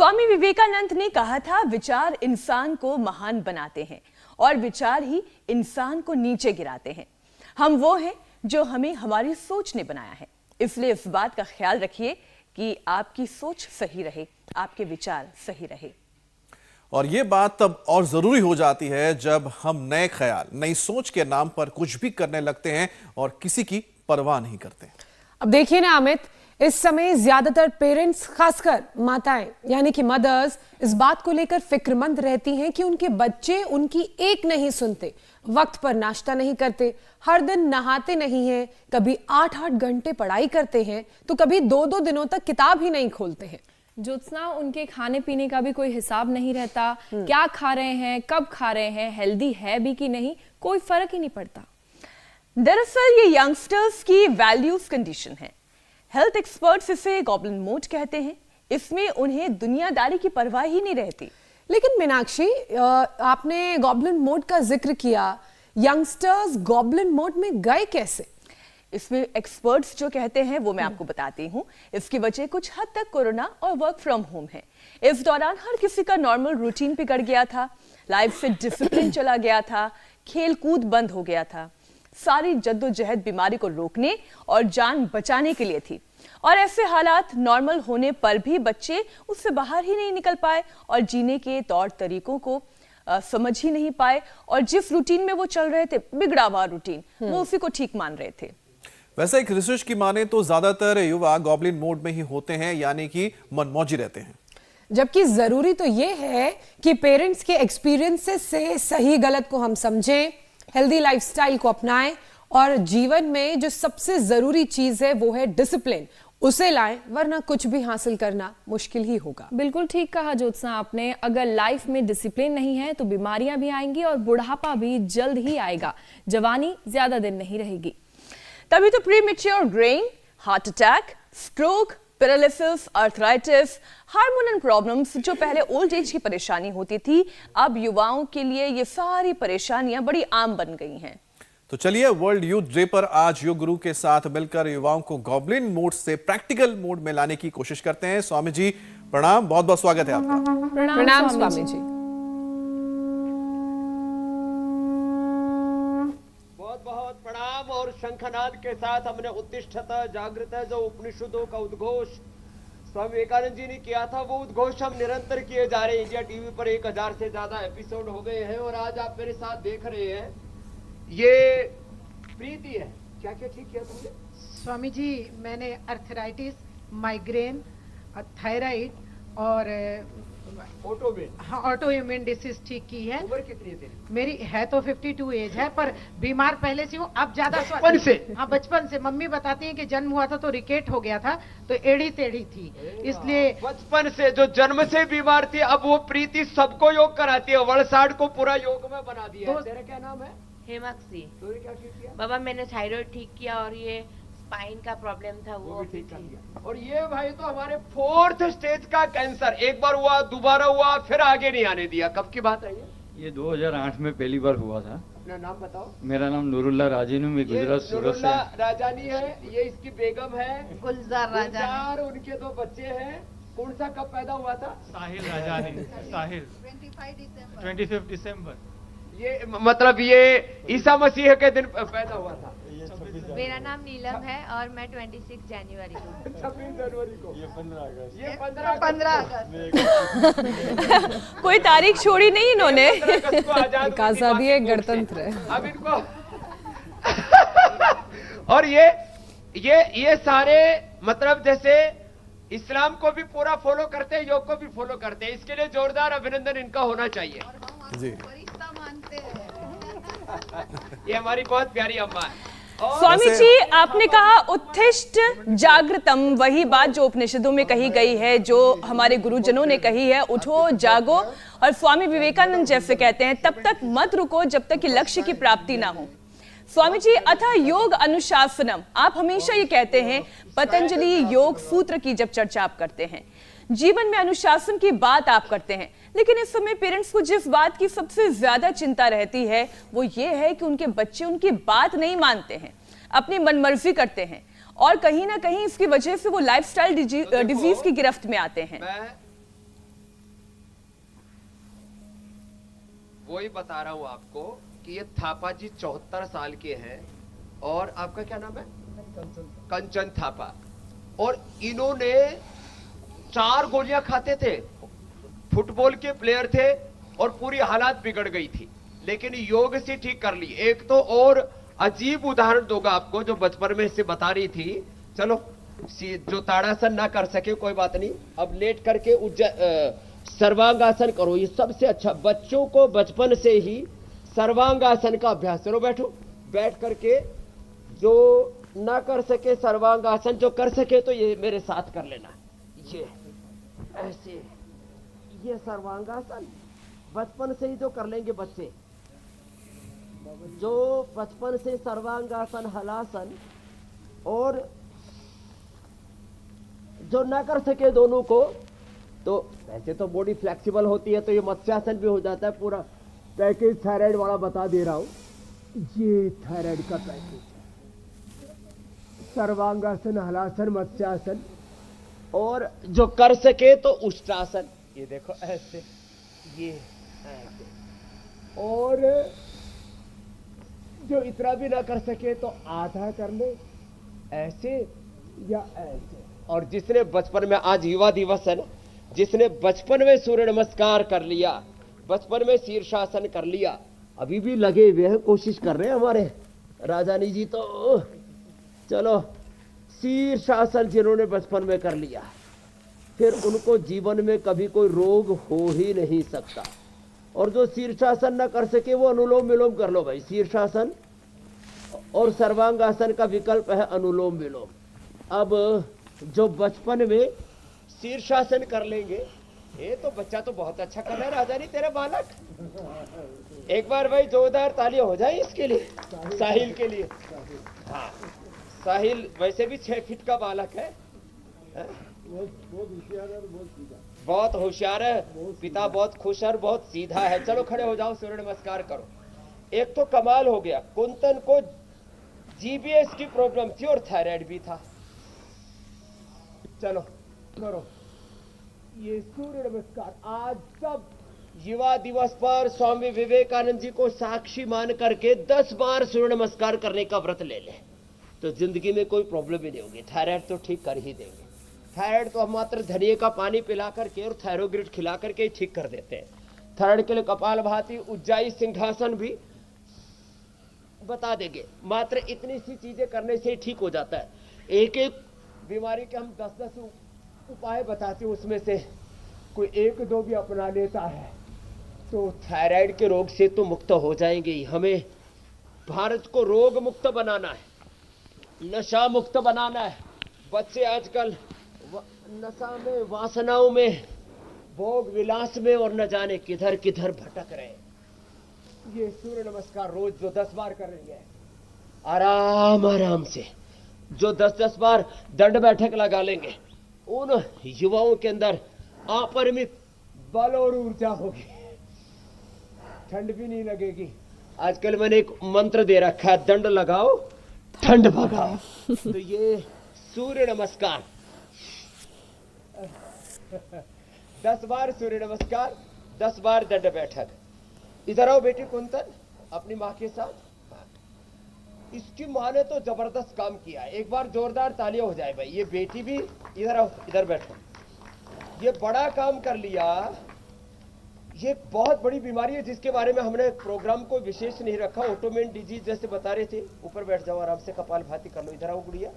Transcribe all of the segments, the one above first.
स्वामी विवेकानंद ने कहा था, विचार इंसान को महान बनाते हैं और विचार ही इंसान को नीचे गिराते हैं। हम वो हैं जो हमें हमारी सोच ने बनाया है। इसलिए इस बात का ख्याल रखिए कि आपकी सोच सही रहे, आपके विचार सही रहे। और ये बात तब और जरूरी हो जाती है जब हम नए ख्याल, नई सोच के नाम पर कुछ भी करने लगते हैं और किसी की परवाह नहीं करते। अब देखिए ना अमित, इस समय ज्यादातर पेरेंट्स, खासकर माताएं यानी कि मदर्स, इस बात को लेकर फिक्रमंद रहती हैं कि उनके बच्चे उनकी एक नहीं सुनते, वक्त पर नाश्ता नहीं करते, हर दिन नहाते नहीं हैं, कभी 8-8 घंटे पढ़ाई करते हैं तो कभी 2-2 दिनों तक किताब ही नहीं खोलते हैं। ज्योत्सना, उनके खाने पीने का भी कोई हिसाब नहीं रहता। क्या खा रहे हैं, कब खा रहे हैं, हेल्दी है भी कि नहीं, कोई फर्क ही नहीं पड़ता। दरअसल ये यंगस्टर्स की वैल्यूज कंडीशन है। हेल्थ एक्सपर्ट्स इसे गॉब्लिन मोड कहते हैं। इसमें उन्हें दुनियादारी की परवाह ही नहीं रहती। लेकिन मीनाक्षी, आपने गॉब्लिन मोड का जिक्र किया, यंगस्टर्स गॉब्लिन मोड में गए कैसे? इसमें एक्सपर्ट्स जो कहते हैं वो मैं आपको बताती हूँ। इसकी वजह कुछ हद तक कोरोना और वर्क फ्रॉम होम है। इस दौरान हर किसी का नॉर्मल रूटीन बिगड़ गया था, लाइफ से डिसिप्लिन चला गया था, खेल कूद बंद हो गया था। सारी जद्दोजहद बीमारी को रोकने और जान बचाने के लिए थी। और ऐसे हालात नॉर्मल होने पर भी बच्चे उससे बाहर ही नहीं निकल पाए और जीने के तौर तरीकों को समझ ही नहीं पाए, और जिस रूटीन में वो चल रहे थे, बिगड़ा हुआ रूटीन, वो उसी को ठीक मान रहे थे। वैसे एक रिसर्च की माने तो ज्यादातर युवा गॉब्लिन मोड में ही होते हैं, यानी कि मनमौजी रहते हैं। जबकि जरूरी तो ये है कि पेरेंट्स के एक्सपीरियंसेस से सही गलत को हम समझें, हेल्दी लाइफस्टाइल को अपनाएं और जीवन में जो सबसे जरूरी चीज है वो है डिसिप्लिन, उसे लाएं, वरना कुछ भी हासिल करना मुश्किल ही होगा। बिल्कुल ठीक कहा ज्योत्सना आपने। अगर लाइफ में डिसिप्लिन नहीं है तो बीमारियां भी आएंगी और बुढ़ापा भी जल्द ही आएगा। जवानी ज्यादा दिन नहीं रहेगी। तभी तो premature greying, heart attack, stroke, paralysis, arthritis, hormonal problems जो पहले ओल्ड एज की परेशानी होती थी, अब युवाओं के लिए ये सारी परेशानियां बड़ी आम बन गई हैं। तो चलिए, वर्ल्ड यूथ डे पर आज योग गुरु के साथ मिलकर युवाओं को गॉब्लिन मोड से प्रैक्टिकल मोड में लाने की कोशिश करते हैं। स्वामी जी प्रणाम, बहुत बहुत स्वागत है आपका। प्रणाम स्वामी जी। बहुत प्रणाम। और शंखनाद के साथ हमने उत्तिष्ठत जागृत जो उपनिषदों का उद्घोष स्वामी विवेकानंद जी ने किया था, वो उद्घोष हम निरंतर किए जा रहे हैं। इंडिया टीवी पर 1000 से ज्यादा एपिसोड हो गए हैं और आज आप मेरे साथ देख रहे हैं, ये प्रीति है। क्या क्या ठीक किया तुमने? स्वामी जी, मैंने अर्थराइटिस, माइग्रेन, थायराइड और ऑटो इम्यून डिसीज ठीक की है। उम्र कितनी है तेरी? मेरी है तो 52 एज है, पर बीमार पहले से हूँ। अब ज्यादा बचपन से? हाँ, बचपन से। मम्मी बताती हैं कि जन्म हुआ था तो रिकेट हो गया था, तो एड़ी टेढ़ी थी, इसलिए बचपन से जो जन्म से बीमार थी, अब वो प्रीति सबको योग कराती है। वलसाड को पूरा योग में बना दिया है। तेरा क्या नाम है? हेमाक्षी। तूने क्या ठीक किया? बाबा, मैंने थायराइड ठीक किया और ये स्पाइन का प्रॉब्लम था वो भी ठीक कर दिया। और ये भाई तो हमारे 4th स्टेज का कैंसर, एक बार हुआ, दोबारा हुआ, फिर आगे नहीं आने दिया। कब की बात है ये? 2008 में पहली बार हुआ था। अपना नाम बताओ। मेरा नाम नूरुल्लाह राजीनू, मैं गुजरात सूरत से। राजानी है, ये इसकी बेगम है गुलजार राजानी। उनके 2 बच्चे हैं। कौन सा कब पैदा हुआ था? साहिल राजानी। साहिल 25 दिसंबर। ये मतलब ये ईसा मसीह के दिन पैदा हुआ था। मेरा नाम नीलम है और मैं 26 जनवरी को। 26 जनवरी को। ये 15 अगस्त। ये 15 अगस्त। कोई तारीख छोड़ी नहीं इन्होंने। आजादी है, गणतंत्र है। अब इनको और ये सारे मतलब जैसे इस्लाम को भी पूरा फॉलो करते हैं, योग को भी फॉलो करते हैं। इसके लिए जोरदार अभिनंदन इनका होना चाहिए जी। ये हमारी बहुत प्यारी अम्मा है। स्वामी जी, आपने कहा उत्तिष्ठ जागृतम, वही बात जो उपनिषदों में कही गई है, जो हमारे गुरुजनों ने कही है, उठो जागो। और स्वामी विवेकानंद जैसे कहते हैं, तब तक मत रुको जब तक कि लक्ष्य की प्राप्ति ना हो। स्वामी जी, अतः योग अनुशासनम, आप हमेशा ये कहते हैं, पतंजलि योग सूत्र की जब चर्चा आप करते हैं, जीवन में अनुशासन की बात आप करते हैं, लेकिन इस समय पेरेंट्स को जिस बात की सबसे ज्यादा चिंता रहती है वो ये है कि उनके बच्चे उनकी बात नहीं मानते हैं, अपनी मनमर्जी करते हैं, और कहीं ना कहीं इसकी वजह से वो लाइफस्टाइल डिजीज की गिरफ्त में आते हैं। वही बता रहा हूँ आपको कि ये थापा जी 74 साल के हैं और आपका क्या नाम है? कंचन थापा। और इन्होंने 4 गोलियां खाते थे, फुटबॉल के प्लेयर थे और पूरी हालात बिगड़ गई थी, लेकिन योग से ठीक कर ली। एक तो और अजीब उदाहरण दूंगा आपको जो बचपन में से बता रही थी। चलो, जो ताड़ासन ना कर सके कोई बात नहीं, अब लेट करके सर्वांगासन करो। ये सबसे अच्छा, बच्चों को बचपन से ही सर्वांगासन का अभ्यास करो। बैठो, बैठ करके जो ना कर सके सर्वांगासन, जो कर सके तो ये मेरे साथ कर लेना। ये ऐसे, ये सर्वांगासन बचपन से ही जो कर लेंगे बच्चे, जो बचपन से सर्वांगासन, हलासन, और जो ना कर सके दोनों को, तो वैसे तो बॉडी फ्लेक्सिबल होती है तो ये मत्स्यासन भी हो जाता है। पूरा पैकेज थायराइड वाला बता दे रहा हूं, ये थायराइड का पैकेज, सर्वांगासन, हलासन, मत्स्यासन, और जो कर सके तो उष्ट्रासन। ये देखो ऐसे, ये ऐसे, और जो इतना भी ना कर सके तो आधा कर ले, ऐसे या ऐसे। और जिसने बचपन में, आज युवा दिवस है ना, जिसने बचपन में सूर्य नमस्कार कर लिया, बचपन में शीर्षासन कर लिया, अभी भी लगे हुए हैं, कोशिश कर रहे हैं हमारे राजानी जी। तो चलो, शीर्षासन जिन्होंने बचपन में कर लिया, फिर उनको जीवन में कभी कोई रोग हो ही नहीं सकता। और जो शीर्षासन ना कर सके वो अनुलोम विलोम कर लो भाई। शीर्षासन और सर्वांगासन का विकल्प है अनुलोम विलोम। अब जो बचपन में शीर्षासन कर लेंगे, ये तो बच्चा तो बहुत अच्छा कर रहा है राजा जी, तेरा बालक। एक बार भाई जोरदार तालियां हो जाए इसके लिए, साहिल के लिए। हाँ, साहिल वैसे भी 6 फीट का बालक है, बहुत होशियार है, पिता बहुत खुश है, बहुत सीधा है। चलो खड़े हो जाओ, सूर्य नमस्कार करो। एक तो कमाल हो गया, कुंतन को जीबीएस की प्रॉब्लम थी और थायराइड भी था। चलो करो ये सूर्य नमस्कार। आज सब युवा दिवस पर स्वामी विवेकानंद जी को साक्षी मान करके 10 बार सूर्य नमस्कार करने का व्रत ले ले, तो जिंदगी में कोई प्रॉब्लम ही नहीं होगी। थायराइड तो ठीक कर ही देंगे। थायराइड तो हम मात्र धनिये का पानी पिला करके और थायरोग्रिड खिला करके ही ठीक कर देते हैं। थायराइड के लिए कपालभाति, उज्जाई, सिंहासन भी बता देंगे। मात्र इतनी सी चीजें करने से ही ठीक हो जाता है। एक एक बीमारी के हम 10-10 उपाय बताते हैं, उसमें से कोई 1-2 भी अपना लेता है तो थायराइड के रोग से तो मुक्त हो जाएंगे ही। हमें भारत को रोग मुक्त बनाना है, नशा मुक्त बनाना है। बच्चे आजकल नशा में, वासनाओं में, भोग विलास में और न जाने किधर किधर भटक रहे हैं। ये सूर्य नमस्कार रोज जो 10 बार करेंगे आराम आराम से, जो 10-10 बार दंड बैठक लगा लेंगे, उन युवाओं के अंदर अपरिमित बल और ऊर्जा होगी, ठंड भी नहीं लगेगी। आजकल मैंने एक मंत्र दे रखा है, दंड लगाओ ठंड भगाओ। तो ये सूर्य नमस्कार 10 बार सूर्य नमस्कार, 10 बार दंड बैठक। इधर आओ बेटी कुंतन, अपनी माँ के साथ। इसकी माँ ने तो जबरदस्त काम किया है, एक बार जोरदार तालियां हो जाए भाई। ये बेटी भी इधर आओ, इधर बैठो। ये बड़ा काम कर लिया। ये बहुत बड़ी बीमारी है जिसके बारे में हमने प्रोग्राम को विशेष नहीं रखा। ऑटोमेन डिजीज जैसे बता रहे थे। ऊपर बैठ जाओ आराम से, कपालभाति कर लो। इधर आओ गुड़िया।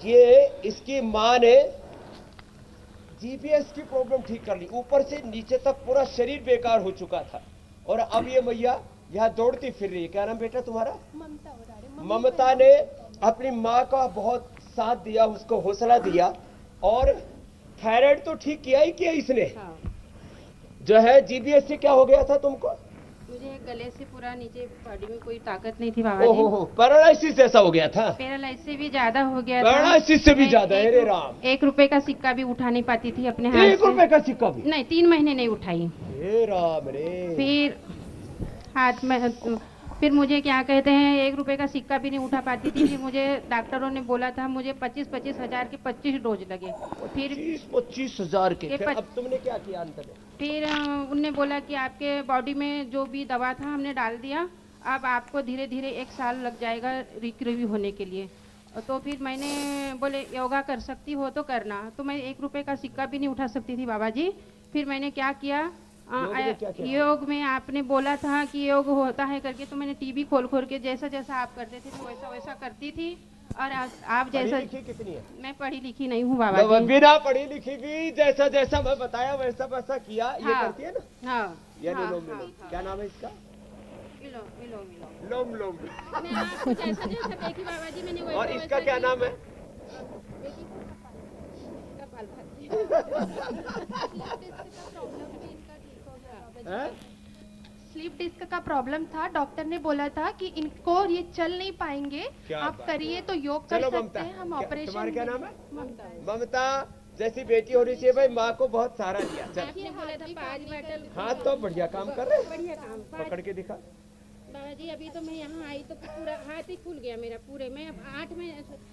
ये इसकी माँ ने जीपीएस की प्रॉब्लम ठीक कर ली, ऊपर से नीचे तक पूरा शरीर बेकार हो चुका था। और अब ये मैया यहाँ दौड़ती फिर रही है। क्या नाम बेटा तुम्हारा? ममता ने अपनी माँ का बहुत साथ दिया, उसको हौसला दिया और थायराइड तो ठीक किया ही किया इसने। हाँ। जो है जीबीएस से क्या हो गया था तुमको? मुझे गले से पूरा नीचे बॉडी में कोई ताकत नहीं थी बाबा ओहो हो, पैरालिसिस जैसा हो गया था। पैरालाइसिस से भी ज्यादा हो गया था। पैरालिसिस से भी ज्यादा? अरे राम। 1 रुपए का सिक्का भी उठा नहीं पाती थी अपने हाथ से। 1 रुपए का सिक्का भी नहीं, 3 महीने नहीं उठाई। हे राम रे। फिर हाथ में, फिर मुझे क्या कहते हैं, 1 रुपए का सिक्का भी नहीं उठा पाती थी। फिर मुझे डॉक्टरों ने बोला था मुझे 25-25 हजार के 25 डोज लगे। फिर 25 हजार के। ये फिर अब तुमने क्या किया अंत में? फिर उनने बोला कि आपके बॉडी में जो भी दवा था हमने डाल दिया, अब आपको धीरे धीरे 1 साल लग जाएगा रिकवरी होने के लिए। तो फिर मैंने बोले योगा कर सकती हो तो करना, तो मैं 1 रुपए का सिक्का भी नहीं उठा सकती थी बाबा जी। फिर मैंने क्या किया, योग में आपने बोला था कि योग होता है करके, तो मैंने टीवी खोल के जैसा जैसा आप करते थे मैं वैसा वैसा करती थी। और आप जैसा, कितनी है? मैं पढ़ी लिखी नहीं हूँ बाबा जी। बिना पढ़ी लिखी भी जैसा जैसा मैं बताया वैसा वैसा किया। ये हाँ, करती है ना? हाँ, ये हाँ, लोम हाँ, लोम। हाँ। क्या नाम है इसका? मिलो। लोम लोम। मैं आपको जैसा जैसा देखी बाबा जी मैंने वैसा और इसका वैसा क्या किया। नाम है? हैं? स्लीप डिस्क का प्रॉब्लम था, डॉक्टर ने बोला था कि इनको ये चल नहीं पाएंगे, क्या आप बात करिए तो योग कर चलो सकते ममता, हैं हम क्या- ऑपरेशन। तुम्हारा क्या नाम है? ममता जैसी बेटी होनी चाहिए भाई, माँ को बहुत सहारा दिया। चल आपने बोला था 5 बॉटल। हाँ तो बढ़िया काम कर रहे हैं। बढ़िया काम। पकड़ के दिखा। बाबा जी अभी तो मैं यहाँ आई तो पूरा हाथ ही खुल गया मेरा पूरे। मैं अब 8 में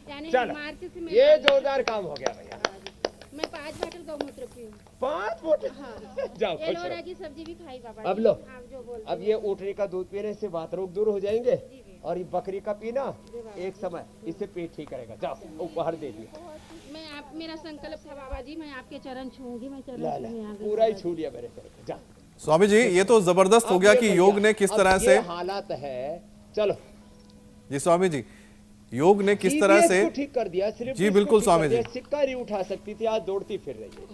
यानी चल मार्च से मैं ये जोरदार काम हो गया भैया। मैं 5 बॉटल गौमूत्र पी हूँ। 5 बोतल। जाओ खुश एलोवेरा रहो। की सब्जी भी खाई बाबा अब जी। लो। आप जो बोलते अब ये ऊँटनी का दूध पीने से बात रोग दूर हो जाएंगे, और ये बकरी का पीना एक समय, इससे पेट ठीक रहेगा। जाओ उपहार दे दिया। मैं आप मेरा संकल्प था बाबा जी, मैं आपके चरण छूऊंगी। मैं चरण ला ला छूने आ गई। पूरा ही छू लिया मेरे सर को। जा स्वामी जी, ये तो जबरदस्त हो अब गया ये कि भैया, योग ने किस अब तरह ये से, हालात है। चलो जी स्वामी जी, योग ने किस तरह TBS से, को ठीक कर दिया। सिर्फ जी, इसको बिल्कुल ठीक कर स्वामी दिया। जी। सिक्का नहीं उठा सकती थी, आज दौड़ती फिर रही है।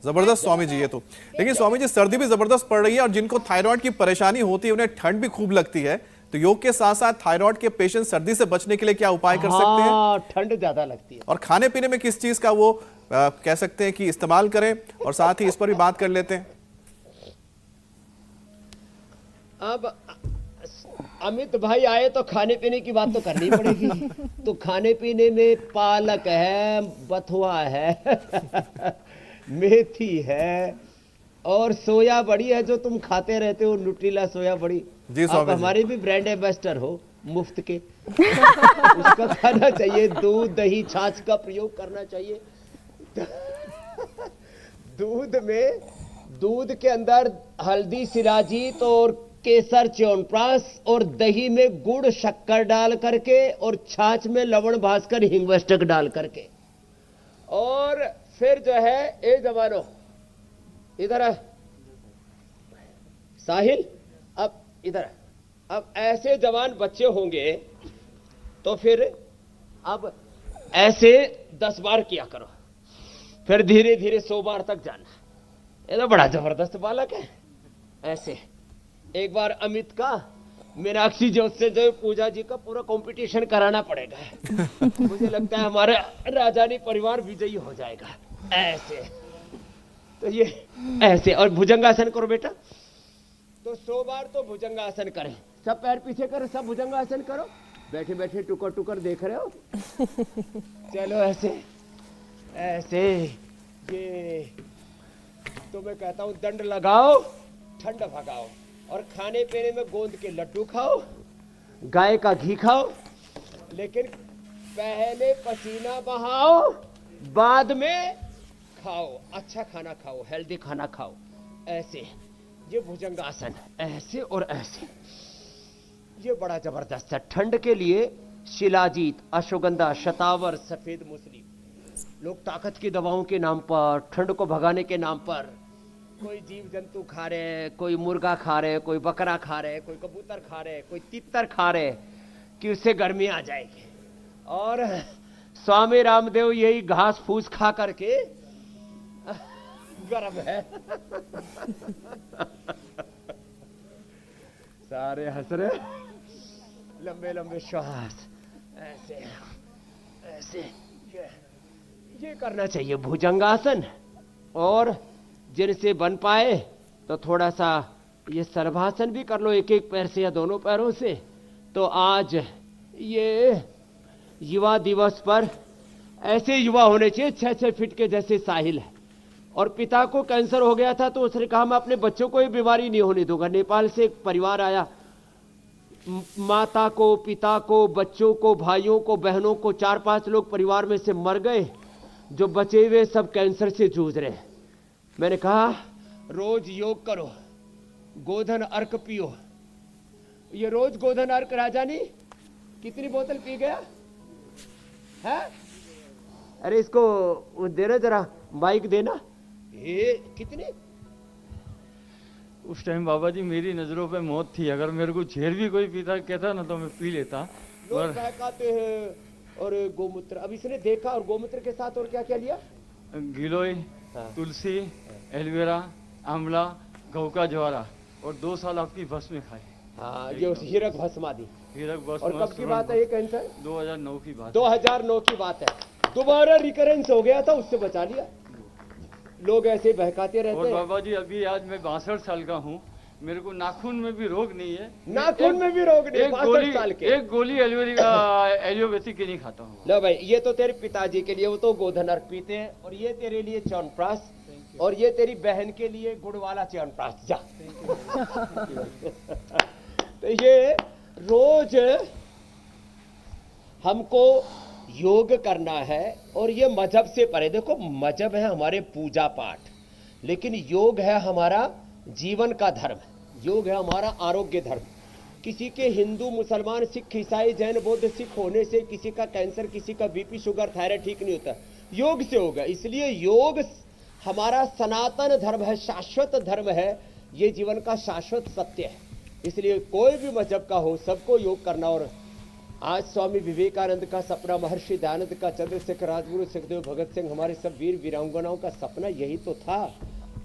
जबरदस्त स्वामी जी। ये तो लेकिन स्वामी जी, सर्दी भी जबरदस्त पड़ रही है, और जिनको थायराइड की परेशानी होती है उन्हें ठंड भी खूब लगती है, तो योग के साथ साथ थायराइड के पेशेंट सर्दी से बचने के लिए क्या उपाय कर सकते हैं, हाँ, ठंड ज्यादा लगती है। और खाने पीने में किस चीज का वो कह सकते हैं कि इस्तेमाल करें, और साथ ही इस पर भी बात कर लेते हैं। अब अमित भाई आए तो खाने पीने की बात तो करनी पड़ेगी। तो खाने पीने में पालक है, बथुआ है, मेथी है, और सोया बड़ी है जो तुम खाते रहते हो, न्यूट्रिला सोया बड़ी। जी आप स्वामी जी। हमारे भी ब्रांड एम्बेसडर हो मुफ्त के। उसका खाना चाहिए, दूध दही छाछ का प्रयोग करना चाहिए। दूध के अंदर हल्दी शिलाजीत और केसर च्यवनप्राश, और दही में गुड़ शक्कर डाल करके, और छाछ में लवण भास्कर हिंगवष्टक डाल करके। और फिर जो है ए जवानों इधर है साहिल, अब इधर है। अब ऐसे जवान बच्चे होंगे तो फिर अब ऐसे 10 बार किया करो, फिर धीरे धीरे 100 बार तक जाना। ये तो बड़ा जबरदस्त बालक है। ऐसे एक बार अमित का मीनाक्षी जोत से जो पूजा जी का पूरा कंपटीशन कराना पड़ेगा। मुझे लगता है हमारे राजानी परिवार विजयी हो जाएगा। ऐसे तो ये ऐसे, और भुजंगासन करो बेटा। तो 100 बार तो भुजंगासन करें। सब पैर पीछे करो, सब भुजंगासन करो। बैठे बैठे टुकर टुकर देख रहे हो। चलो ऐसे ऐसे। ये तो मैं कहता हूं दंड लगाओ, ठंड भगाओ, और खाने पीने में गोंद के लड्डू खाओ, गाय का घी खाओ, लेकिन पहले पसीना बहाओ, बाद में खाओ। अच्छा खाना खाओ, हेल्दी खाना खाओ। ऐसे ये भुजंगासन, ऐसे और ऐसे। ये बड़ा जबरदस्त है ठंड के लिए। शिलाजीत, अश्वगंधा, शतावर, सफेद मूसली। लोग ताकत की दवाओं के नाम पर, ठंड को भगाने के नाम पर कोई जीव जंतु खा रहे, कोई मुर्गा खा रहे, कोई बकरा खा रहे, कोई कबूतर खा रहे, कोई तितर खा रहे, कि उससे गर्मी आ जाएगी। और स्वामी रामदेव यही घास फूस खा करके गर्म है। सारे हंस रहे। लंबे लंबे श्वास, ऐसे ऐसे। ये करना चाहिए भुजंगासन। और जिनसे बन पाए तो थोड़ा सा ये सर्वासन भी कर लो, एक एक पैर से या दोनों पैरों से। तो आज ये युवा दिवस पर ऐसे युवा होने चाहिए 6-6 फीट के जैसे साहिल है। और पिता को कैंसर हो गया था तो उसने कहा मैं अपने बच्चों को ये बीमारी नहीं होने दूंगा। नेपाल से एक परिवार आया, माता को, पिता को, बच्चों को, भाइयों को, बहनों को, 4-5 लोग परिवार में से मर गए। जो बचे हुए सब कैंसर से जूझ रहे हैं। मैंने कहा रोज योग करो, गोधन अर्क पियो। ये रोज गोधन अर्क राजानी कितनी बोतल पी गया है? अरे इसको वो देना, जरा माइक देना। ये कितनी? उस टाइम बाबा जी मेरी नजरों पे मौत थी। अगर मेरे को झेर भी कोई पीता कहता ना तो मैं पी लेता। लोग बहकाते हैं और गोमूत्र। अब इसने देखा और गोमूत्र के साथ और क्या क्या लिया? गिलोय, तुलसी, एलोवेरा, आंवला, गऊ का ज्वारा और 2 साल आपकी भस्म में खाई। हाँ, ये उस हीरक भस्मादि। हीरक भस्म। और कब की बात है ये कैंसर? 2009 की बात। 2009 की बात है। दोबारा रिकरेंस हो गया था, उससे बचा लिया। लोग ऐसे बहकाते रहते और हैं। बाबा जी अभी आज मैं 62 साल का हूँ, मेरे को नाखून में भी रोग नहीं है। नाखून में भी रोग नहीं, 62 साल के। एक गोली एलोपैथी की नहीं खाता हूँ। लो भाई, ये तो तेरे पिताजी के लिए, वो तो गोधन अर्क पीते हैं, और ये तेरे लिए च्यवनप्राश, और ये तेरी बहन के लिए गुड़ वाला च्यवनप्राश। जा। तो ये रोज हमको योग करना है, और ये मजहब से परे। देखो, मजहब है हमारे पूजा पाठ, लेकिन योग है हमारा जीवन का धर्म, योग है हमारा आरोग्य धर्म। किसी के हिंदू, मुसलमान, सिख, ईसाई, जैन, बौद्ध, सिख होने से किसी का कैंसर, किसी का बीपी, शुगर, थायराइड ठीक नहीं होता, योग से होगा। इसलिए योग हमारा सनातन धर्म है, शाश्वत धर्म है, ये जीवन का शाश्वत सत्य है। इसलिए कोई भी मजहब का हो, सबको योग करना। और आज स्वामी विवेकानंद का सपना, महर्षि दयानंद का, चंद्रशेखर, राजगुरु, सुखदेव, भगत सिंह, हमारे सब वीर वीरांगनाओं का सपना यही तो था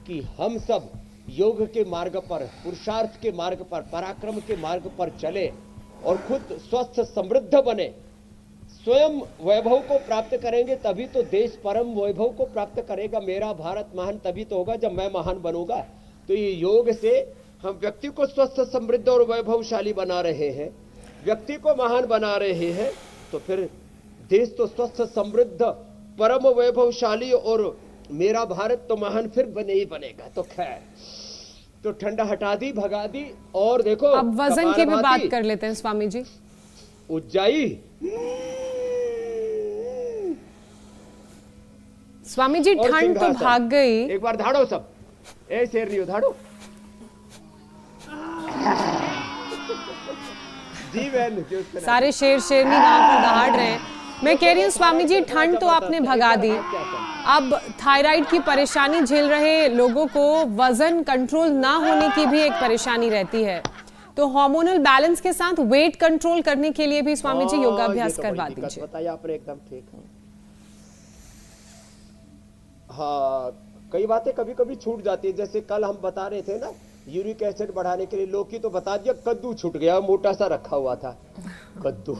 कि हम सब योग के मार्ग पर, पुरुषार्थ के मार्ग पर, पराक्रम के मार्ग पर चले और खुद स्वस्थ समृद्ध बने। स्वयं वैभव को प्राप्त करेंगे तभी तो देश परम वैभव को प्राप्त करेगा। मेरा भारत महान तभी तो होगा जब मैं महान बनूंगा। तो ये योग से हम व्यक्ति को स्वस्थ, समृद्ध और वैभवशाली बना रहे हैं, व्यक्ति को महान बना रहे हैं, तो फिर देश तो स्वस्थ, समृद्ध, परम वैभवशाली और मेरा भारत तो महान फिर बने ही बनेगा। तो खैर, तो ठंडा हटा दी, भगा दी। और देखो, अब वजन की भी बात कपालभाति, कर लेते हैं स्वामी जी। उज्जाई। स्वामी जी, और ठंड तो सिंहासन। भाग गई। एक बार धाड़ो सब, ए शेर नहीं हो, धाड़ो जी बहन। सारे शेर शेरनी वहां पर दहाड़ रहे हैं। मैं कह रही हूँ स्वामी जी, ठंड तो आपने भगा दी, अब थायराइड की परेशानी झेल रहे लोगों को वजन कंट्रोल ना होने की भी एक परेशानी रहती है, तो हार्मोनल बैलेंस के साथ वेट कंट्रोल करने के लिए भी स्वामी जी योगाभ्यास करवा दीजिए। बताइए आपने, एकदम ठीक है। हाँ, कई बातें कभी कभी छूट जाती है। जैसे कल हम बता रहे थे ना, यूरिक एसिड बढ़ाने के लिए लौकी तो बता दिया, कद्दू छूट गया, मोटा सा रखा हुआ था कद्दू।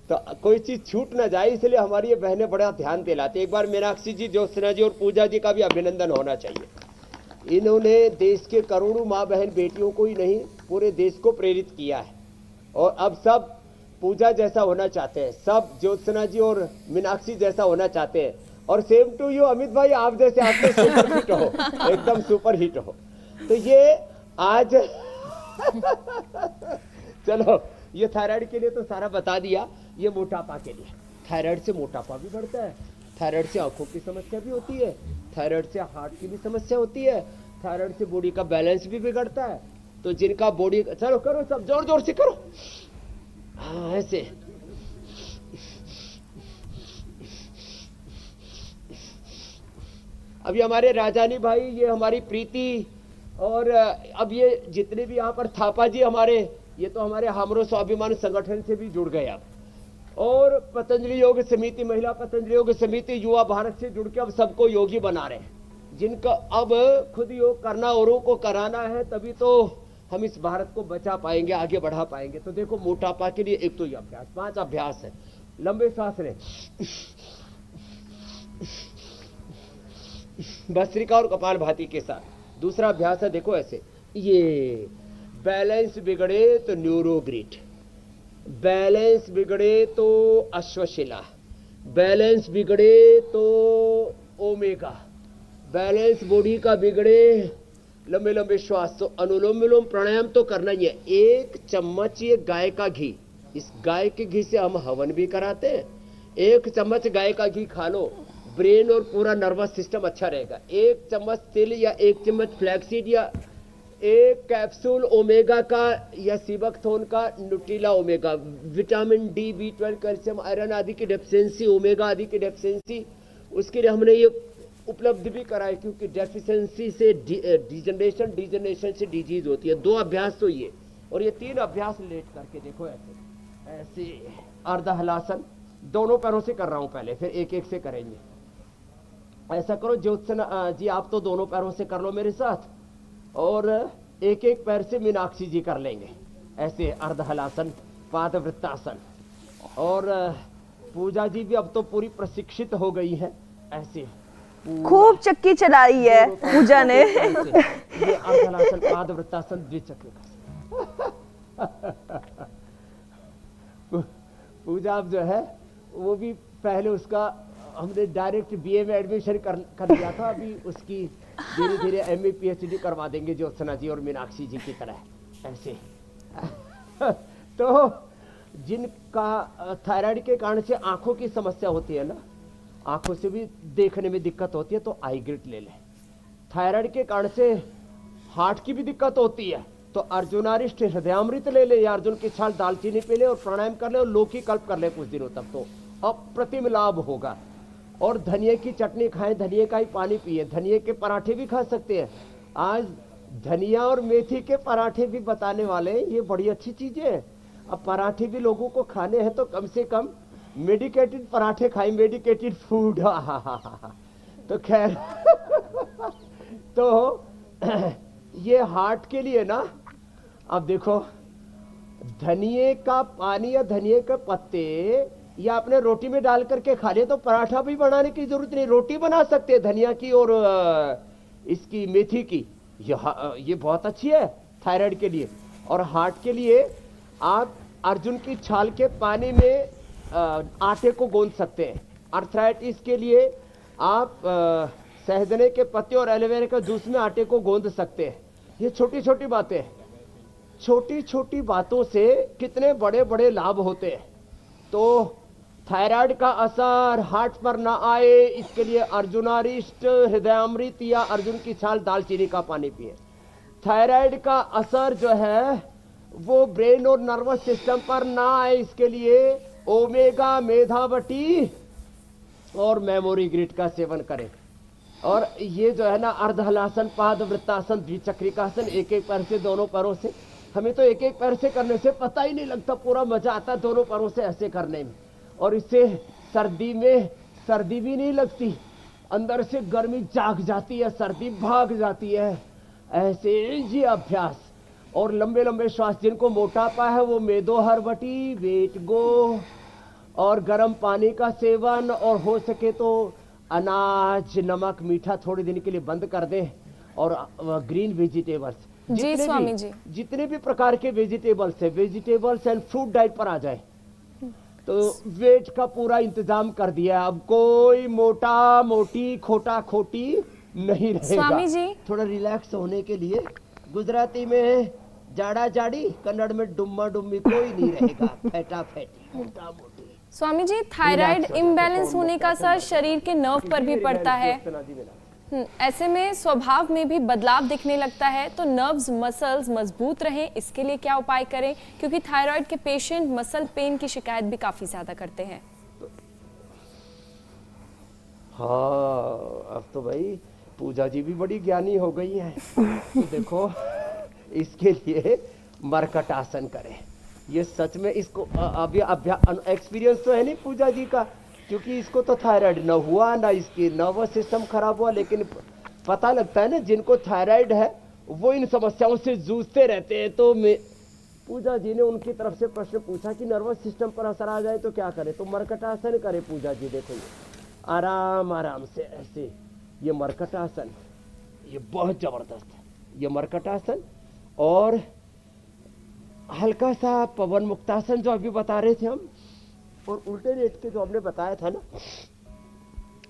तो कोई चीज छूट ना जाए, इसलिए हमारी ये बहनें बड़ा ध्यान दिलाती। एक बार मीनाक्षी जी, ज्योत्सना जी और पूजा जी का भी अभिनंदन होना चाहिए। इन्होंने देश के करोड़ों माँ बहन बेटियों को ही नहीं, पूरे देश को प्रेरित किया है। और अब सब पूजा जैसा होना चाहते हैं, सब ज्योत्सना जी और मीनाक्षी जैसा होना चाहते हैं। और सेम टू यू अमित भाई, आप जैसे, आप तो सुपर हिट हो, एकदम सुपर हिट हो। तो ये आज चलो, ये थायराइड के लिए तो सारा बता दिया। ये मोटापा के लिए, थायराइड से मोटापा भी बढ़ता है, थायराइड से आंखों की समस्या भी होती है, थायराइड से हार्ट की भी समस्या होती है, थायराइड से बॉडी का बैलेंस भी बिगड़ता है। तो जिनका बॉडी, चलो करो सब, जोर जोर से करो। हाँ, ऐसे अभी हमारे राजानी भाई, ये हमारी प्रीति, और अब ये जितने भी यहाँ पर थापा जी हमारे, ये तो हमारे हमरो स्वाभिमान संगठन से भी जुड़ गए अब। और पतंजलि योग समिति, महिला पतंजलि योग समिति, युवा भारत से जुड़ के अब सबको योगी बना रहे हैं। जिनका अब खुद योग करना, औरों को कराना है, तभी तो हम इस भारत को बचा पाएंगे, आगे बढ़ा पाएंगे। तो देखो, मोटापा के लिए एक तो ये अभ्यास, 5 अभ्यास है। लंबे सांस लें, भस्त्रिका और कपालभाति के साथ। दूसरा अभ्यास है, देखो ऐसे, ये बैलेंस बिगड़े तो न्यूरोग्रिड, बैलेंस बिगड़े तो अश्वशिला, बैलेंस बिगड़े तो ओमेगा, बैलेंस बॉडी का बिगड़े लंबे लंबे श्वास। तो अनुलोम विलोम प्राणायाम तो करना ही है। 1 चम्मच ये गाय का घी, इस गाय के घी से हम हवन भी कराते हैं। 1 चम्मच गाय का घी खा लो, ब्रेन और पूरा नर्वस सिस्टम अच्छा रहेगा। 1 चम्मच तिल या 1 चम्मच फ्लैक्सीड या 1 कैप्सूल ओमेगा का या सीबकथोन का Nutrela omega, vitamin D, B12, calcium, iron आदि की डेफिशिएंसी, ओमेगा आदि की डेफिशिएंसी, उसके लिए हमने ये उपलब्ध भी कराए, क्योंकि डेफिशिएंसी से डिजनरेशन से डिजीज होती है। 2 अभ्यास तो ये, और ये 3 अभ्यास लेट करके देखो, ऐसे अर्ध हलासन दोनों पैरों से कर रहा हूं पहले, फिर एक एक से करेंगे। ऐसा करो ज्योत्सना जी, आप तो दोनों पैरों से कर लो मेरे साथ, और एक एक पैर से मीनाक्षी जी कर लेंगे, ऐसे अर्ध हलासन, पाद वृत्तासन। और पूजा जी भी अब तो पूरी प्रशिक्षित हो गई है, ऐसे खूब चक्की चलाई है पूजा ने। ये अर्ध हलासन, पाद वृत्तासन, द्विचक्र। पूजा अब जो है वो भी पहले उसका हमने डायरेक्ट बीए में एडमिशन कर दिया था, अभी उसकी धीरे धीरे एमए पीएचडी करवा देंगे ज्योत्सना जी और मीनाक्षी जी की तरह, ऐसे। तो जिनका थायराइड के कारण से आंखों की समस्या होती है ना, आंखों से भी देखने में दिक्कत होती है, तो आई ग्रिट ले लें। थायराइड के कारण से हार्ट की भी दिक्कत होती है, तो अर्जुनारिष्ट हृदयामृत ले ले, या अर्जुन की छाल दालचीनी पे ले और प्राणायाम कर ले और लौकी कल्प कर ले कुछ दिनों तक, तो अप्रतिम लाभ होगा। और धनिये की चटनी खाएं, धनिये का ही पानी पिए, धनिये के पराठे भी खा सकते हैं। आज धनिया और मेथी के पराठे भी बताने वाले हैं, ये बड़ी अच्छी चीजें हैं। अब पराठे भी लोगों को खाने हैं, तो कम से कम मेडिकेटेड पराठे खाएं, मेडिकेटेड फूड। तो खैर तो ये हार्ट के लिए ना, अब देखो, धनिये का पानी या धनिये के पत्ते या अपने रोटी में डाल करके खा ले, तो पराठा भी बनाने की जरूरत नहीं, रोटी बना सकते हैं धनिया की और इसकी मेथी की। ये बहुत अच्छी है थायराइड के लिए। और हार्ट के लिए आप अर्जुन की छाल के पानी में आटे को गूंद सकते हैं। आर्थराइटिस के लिए आप सहजने के पत्ते और एलोवेरा के जूस में आटे को गूंद सकते हैं। ये छोटी छोटी बातें, छोटी छोटी बातों से कितने बड़े बड़े लाभ होते हैं। तो थायराइड का असर हार्ट पर ना आए, इसके लिए अर्जुनारिष्ट हृदयामृत या अर्जुन की छाल दालचीनी का पानी पिए। थायराइड का असर जो है वो ब्रेन और नर्वस सिस्टम पर ना आए, इसके लिए ओमेगा, मेधावटी और मेमोरी ग्रिड का सेवन करें। और ये जो है ना, अर्धहलासन, पाद वृत्तासन, द्विचक्रिकासन, एक एक पैर से, दोनों पैरों से। हमें तो एक एक पैर से करने से पता ही नहीं लगता, पूरा मजा आता है दोनों पैरों से ऐसे करने में। और इससे सर्दी में सर्दी भी नहीं लगती, अंदर से गर्मी जाग जाती है, सर्दी भाग जाती है, ऐसे ये अभ्यास। और लंबे लंबे श्वास, जिनको मोटापा है वो मेदो हरबटी, वेट गो, और गर्म पानी का सेवन, और हो सके तो अनाज, नमक, मीठा थोड़े दिन के लिए बंद कर दें। और ग्रीन वेजिटेबल्स, जी स्वामी जी, जितने भी प्रकार के वेजिटेबल्स है, वेजिटेबल्स एंड फ्रूट डाइट पर आ जाए, तो वेट का पूरा इंतजाम कर दिया। अब कोई मोटा मोटी, खोटा खोटी नहीं रहेगा। स्वामी जी, थोड़ा रिलैक्स होने के लिए गुजराती में जाड़ा जाड़ी, कन्नड़ में डुम्मा डुम्मी, कोई नहीं रहेगा, फैटा फैटी, मोटा मोटी। स्वामी जी, थायराइड इम्बैलेंस होने का असर शरीर के नर्व पर भी पड़ता है। ऐसे में स्वभाव में भी बदलाव दिखने लगता है, तो नर्व्स, मसल्स मजबूत रहें, इसके लिए क्या उपाय करें? क्योंकि थायराइड के पेशेंट मसल पेन की शिकायत भी काफी ज्यादा करते हैं। हाँ, अब तो भाई पूजा जी भी बड़ी ज्ञानी हो गई है। तो देखो, इसके लिए मरकट आसन करें। ये सच में इसको अभी एक्सपीरियंस तो है नहीं पूजा जी का, क्योंकि इसको तो थायराइड न हुआ, ना इसकी नर्वस सिस्टम खराब हुआ, लेकिन पता लगता है ना, जिनको थायराइड है वो इन समस्याओं से जूझते रहते हैं। तो पूजा जी ने उनकी तरफ से प्रश्न पूछा कि नर्वस सिस्टम पर असर आ जाए तो क्या करें, तो मरकटासन करे पूजा जी। देखो ये आराम आराम से ऐसे, ये मरकटासन, ये बहुत जबरदस्त है ये मरकटासन। और हल्का सा पवन मुक्तासन जो अभी बता रहे थे हम, और उल्टे लेट के जो हमने बताया था ना,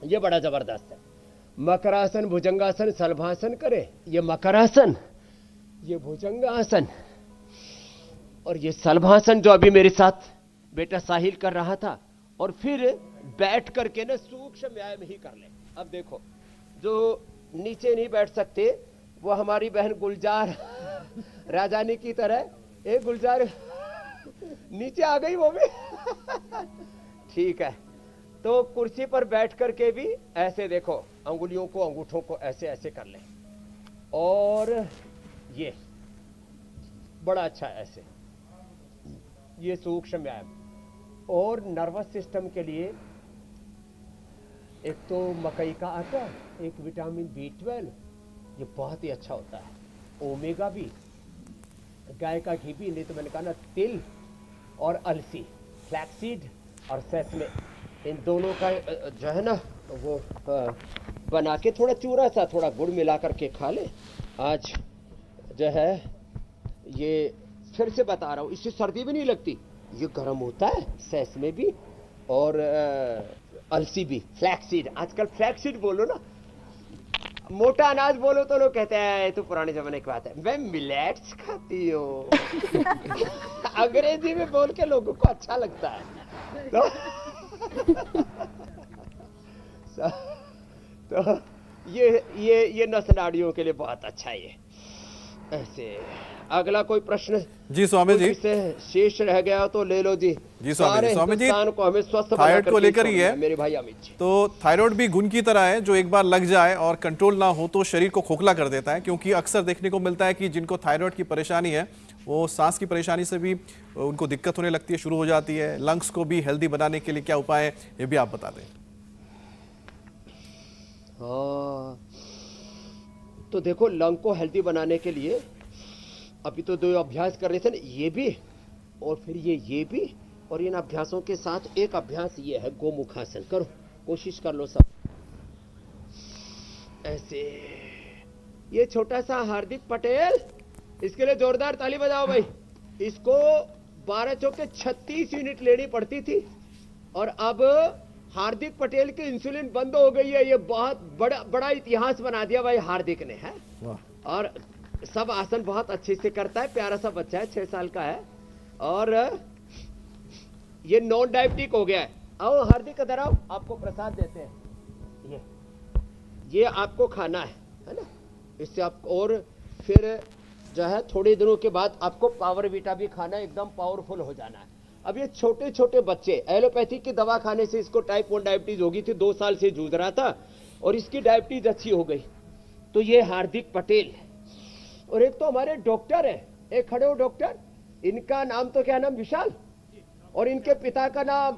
ये बड़ा जबरदस्त है। मकरासन, भुजंगासन, सलभासन करे, ये मकरासन, ये भुजंगासन, और ये सलभासन जो अभी मेरे साथ बेटा साहिल कर रहा था। और फिर बैठ करके ना सूक्ष्म सूक्ष्म व्यायाम ही कर ले। अब देखो, जो नीचे नहीं बैठ सकते वो हमारी बहन गुलजार राजानी की तरह, एक गुलजार नीचे आ गई वो भी ठीक है। तो कुर्सी पर बैठ करके भी ऐसे देखो, अंगुलियों को, अंगूठों को ऐसे ऐसे कर ले, और ये बड़ा अच्छा ऐसे, ये सूक्ष्म व्यायाम। और नर्वस सिस्टम के लिए एक तो मकई का आटा, एक विटामिन B12, ये बहुत ही अच्छा होता है। ओमेगा भी, गाय का घी भी, नहीं तो मैंने कहा ना तिल और अलसी, फ्लैक्सीड और सेसमे, इन दोनों का जो है ना वो बना के थोड़ा चूरा सा, थोड़ा गुड़ मिला करके खा ले। आज जो है ये फिर से बता रहा हूँ, इससे सर्दी भी नहीं लगती, ये गर्म होता है, सेसमे भी और अलसी भी, फ्लैक्सीड। आजकल फ्लैक्सीड बोलो ना, मोटा अनाज बोलो तो लोग कहते हैं तो पुराने जमाने की बात है, मैं मिलेट्स खाती हूँ अंग्रेजी में बोल के लोगों को अच्छा लगता है। तो ये नस नाड़ियों के लिए बहुत अच्छा है ये। ऐसे अगला कोई प्रश्न जी स्वामी जी, से शेष रह गया तो ले लो जी। जी स्वामी जी, स्वामी जी को हमें स्वस्थ थायराइड को लेकर ही है मेरे भाई अमित जी। तो थायराइड भी घुन की तरह है, जो एक बार लग जाए और कंट्रोल ना हो तो शरीर को खोखला कर देता है। क्योंकि अक्सर देखने को मिलता है कि जिनको थायराइड की परेशानी है वो सांस की परेशानी से भी उनको दिक्कत होने लगती है, शुरू हो जाती है। लंग्स को भी हेल्दी बनाने के लिए क्या उपाय है ये भी आप बता दें। हाँ, तो देखो, लंग को हेल्दी बनाने के लिए अभी तो 2 अभ्यास कर रहे थे ना, ये भी और फिर ये भी, और इन अभ्यासों के साथ एक अभ्यास ये है, गोमुखासन। करो, कोशिश कर लो सब ऐसे। ये छोटा सा हार्दिक पटेल, इसके लिए जोरदार ताली बजाओ भाई। इसको 12 चौके 36 यूनिट लेनी पड़ती थी, और अब हार्दिक पटेल की इंसुलिन बंद हो गई है। ये बहुत बड़ा इतिहास बना दिया भाई हार्दिक ने, है। और सब आसन बहुत अच्छे से करता है, प्यारा सा बच्चा है, 6 साल का है, और ये नॉन डायबिटिक हो गया है। आओ हार्दिक, इधर आओ, आपको प्रसाद देते हैं, ये आपको खाना है ना, इससे आप, और फिर जो है थोड़े दिनों के बाद आपको पावर वीटा भी खाना है, एकदम पावरफुल हो जाना है। अब ये छोटे छोटे बच्चे, एलोपैथिक की दवा खाने से इसको टाइप 1 डायबिटीज हो गई थी, 2 साल से जूझ रहा था, और इसकी डायबिटीज अच्छी हो गई। तो ये हार्दिक पटेल, और एक तो हमारे डॉक्टर है, एक खड़े हो डॉक्टर, इनका नाम तो क्या नाम, विशाल, और इनके पिता का नाम,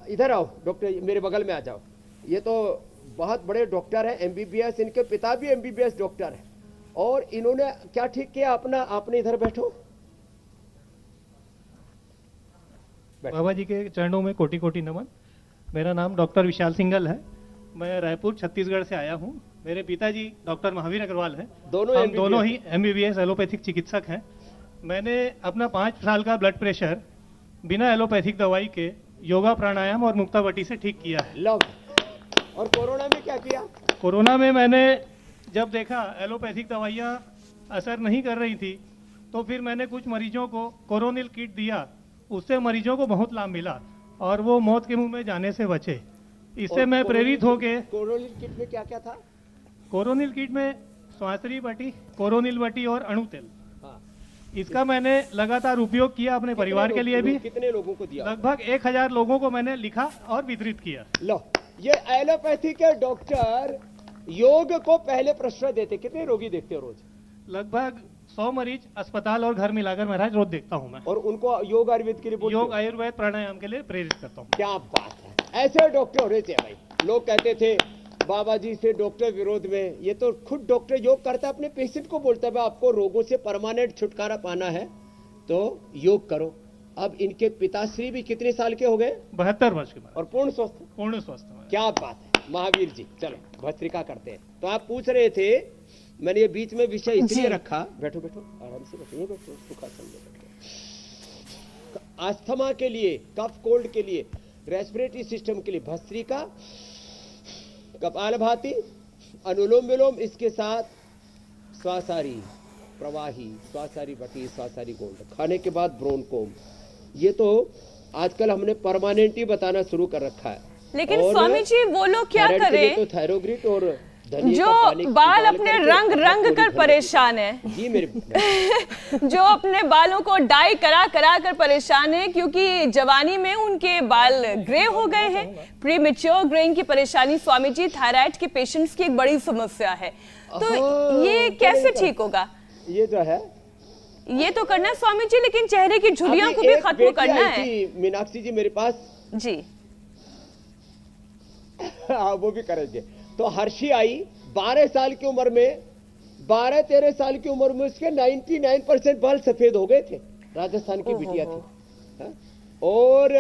इधर आओ डॉक्टर, मेरे बगल में आ जाओ। ये तो बहुत बड़े डॉक्टर है, MBBS, इनके पिता भी MBBS डॉक्टर है, और इन्होंने क्या ठीक किया अपना, आपने इधर बैठो। बाबा जी के चरणों में कोटि कोटि नमन। मेरा नाम डॉक्टर विशाल सिंघल है, मैं रायपुर छत्तीसगढ़ से आया हूँ। मेरे पिताजी डॉक्टर महावीर अग्रवाल हैं, हम दोनों ही MBBS एलोपैथिक चिकित्सक हैं। मैंने अपना 5 साल का ब्लड प्रेशर बिना एलोपैथिक दवाई के योगा, प्राणायाम और मुक्तावटी से ठीक किया है। लव। और कोरोना में क्या किया? कोरोना में मैंने जब देखा एलोपैथिक दवाइयाँ असर नहीं कर रही थी, तो फिर मैंने कुछ मरीजों को कोरोनिल किट दिया, उससे मरीजों को बहुत लाभ मिला और वो मौत के मुंह में जाने से बचे। इससे मैं प्रेरित होके, कोरोनिल किट में क्या क्या था? कोरोनिल किट में स्वास्थ्य बटी, कोरोनिल बटी और अणु तेल, हाँ। इसका मैंने लगातार उपयोग किया अपने परिवार के लिए भी। कितने लोगों को दिया? लगभग 1000 लोगों को मैंने लिखा और वितरित किया। लो, ये एलोपैथी के डॉक्टर योग को पहले प्रश्रय देते, कितने रोगी देखते हो रोज? लगभग 100 मरीज अस्पताल और घर मिलाकर महाराज रोज देखता हूँ मैं। और उनको योग आयुर्वेद के लिए बोलते योग आयुर्वेद प्राणायाम के लिए प्रेरित करता हूँ। क्या बात है, ऐसे डॉक्टर होने चाहिए भाई। लोग कहते थे बाबा जी से डॉक्टर विरोध में, ये तो खुद डॉक्टर योग करता है, अपने पेशेंट को बोलता है आपको रोगों से परमानेंट छुटकारा पाना है तो योग करो। अब इनके पिताश्री भी कितने साल के हो गए? 72 वर्ष के बाद। और पूर्ण स्वस्थ? पूर्ण स्वस्थ। क्या बात है महावीर जी। चलो भस्त्रिका करते हैं। तो आप पूछ रहे थे, मैंने ये बीच में विषय इसलिए रखा, बैठो बैठो आराम से बैठो, बैठो सुखासन में बैठो। अस्थमा के लिए, कफ कोल्ड के लिए, रेस्पिरेटरी सिस्टम के लिए भस्त्रिका, कपालभाति, अनुलोम विलोम, इसके साथ श्वासारी प्रवाही, श्वासारी बटी, श्वासारी गोल्ड, खाने के बाद ब्रोनकोम। ये तो आजकल हमने परमानेंट ही बताना शुरू कर रखा है। लेकिन और स्वामी जी वो लोग क्या थायराइड के लिए करें तो थायरोग्रिट और धनिया का पानी जो बाल उबाल अपने करके रंग रंग पूरी कर भर परेशान है, देते हैं। जी मेरे जो अपने बालों को डाई करा करा कर परेशान है, क्योंकि जवानी में उनके बाल ग्रे हो गए हैं। प्री मेच्योर ग्रेइंग की परेशानी स्वामी जी थायराइड के पेशेंट्स की एक बड़ी समस्या है, तो ये कैसे ठीक होगा? ये जो है ये तो करना है स्वामी जी, लेकिन चेहरे की झुर्रियों अभी को भी एक खत्म बेटी करना आई है थी मीनाक्षी जी मेरे पास, जी। हाँ वो भी करेंगे। तो हर्षी आई 12 साल की उम्र में, 12-13 साल की उम्र में उसके 99% बाल सफेद हो गए थे। राजस्थान की बिटिया थी, हाँ? और